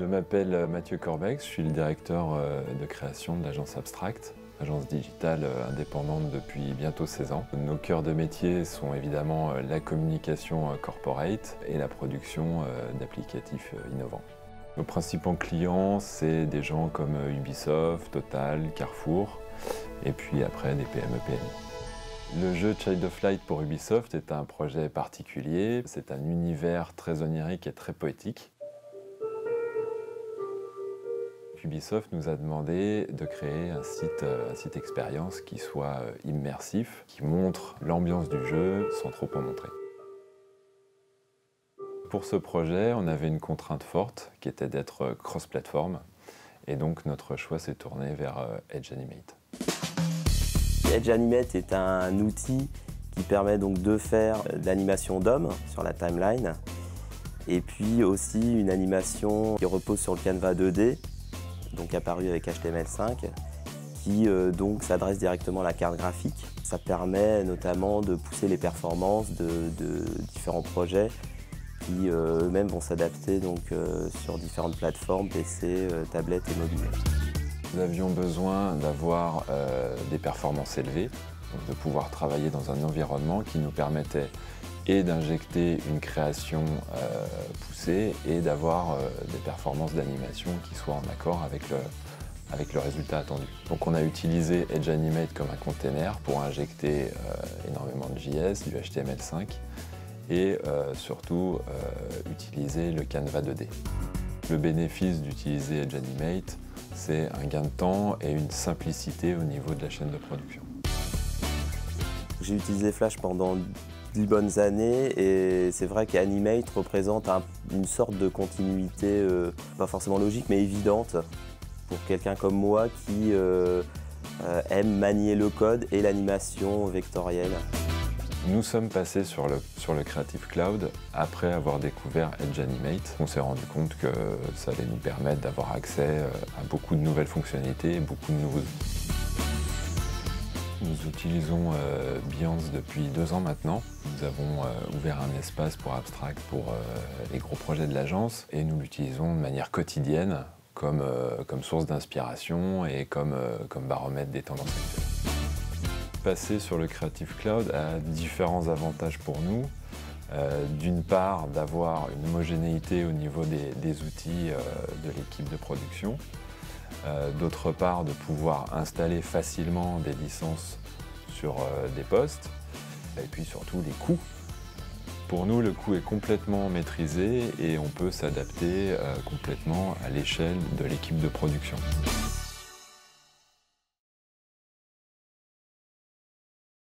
Je m'appelle Mathieu Corbex, je suis le directeur de création de l'agence Abstract, agence digitale indépendante depuis bientôt 16 ans. Nos cœurs de métier sont évidemment la communication corporate et la production d'applicatifs innovants. Nos principaux clients, c'est des gens comme Ubisoft, Total, Carrefour, et puis après des PME-PMI. Le jeu Child of Light pour Ubisoft est un projet particulier. C'est un univers très onirique et très poétique. Ubisoft nous a demandé de créer un site expérience qui soit immersif, qui montre l'ambiance du jeu sans trop en montrer. Pour ce projet, on avait une contrainte forte qui était d'être cross-platform, et donc notre choix s'est tourné vers Edge Animate. Edge Animate est un outil qui permet donc de faire de l'animation d'hommes sur la timeline, et puis aussi une animation qui repose sur le Canva 2D, donc apparu avec HTML5, qui donc s'adresse directement à la carte graphique. Ça permet notamment de pousser les performances de différents projets qui eux-mêmes vont s'adapter sur différentes plateformes, PC, tablettes et mobiles. Nous avions besoin d'avoir des performances élevées, donc de pouvoir travailler dans un environnement qui nous permettait et d'injecter une création poussée et d'avoir des performances d'animation qui soient en accord avec le résultat attendu. Donc on a utilisé Edge Animate comme un container pour injecter énormément de JS, du HTML5 et surtout utiliser le Canva 2D. Le bénéfice d'utiliser Edge Animate, c'est un gain de temps et une simplicité au niveau de la chaîne de production. J'ai utilisé Flash pendant 10 bonnes années et c'est vrai qu'Animate représente une sorte de continuité, pas forcément logique mais évidente pour quelqu'un comme moi qui aime manier le code et l'animation vectorielle. Nous sommes passés sur le Creative Cloud après avoir découvert Edge Animate. On s'est rendu compte que ça allait nous permettre d'avoir accès à beaucoup de nouvelles fonctionnalités et beaucoup de nouveaux outils. Nous utilisons Behance depuis 2 ans maintenant. Nous avons ouvert un espace pour Abstract pour les gros projets de l'agence et nous l'utilisons de manière quotidienne comme source d'inspiration et comme baromètre des tendances actuelles. Passer sur le Creative Cloud a différents avantages pour nous. D'une part, d'avoir une homogénéité au niveau des outils de l'équipe de production. D'autre part, de pouvoir installer facilement des licences sur des postes. Et puis surtout, les coûts. Pour nous, le coût est complètement maîtrisé et on peut s'adapter complètement à l'échelle de l'équipe de production.